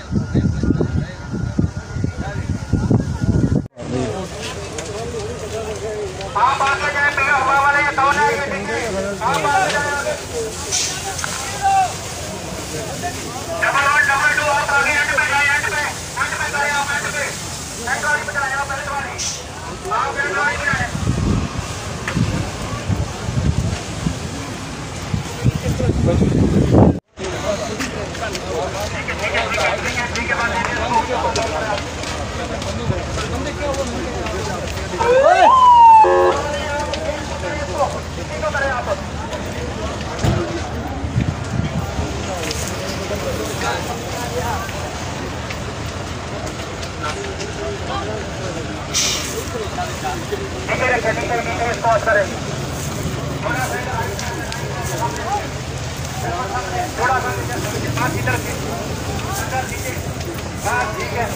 आप आगे जाए तो हवा वाले ये कौन है ये देखिए आप आगे जाए डबल 2 आप आगे एंड पे जाए आप एंड पे एंड्रॉइड पे चलाए आप पहले वाली आप एंड्रॉइड पे जाए ठीक है थोड़ा सा इधर ठीक है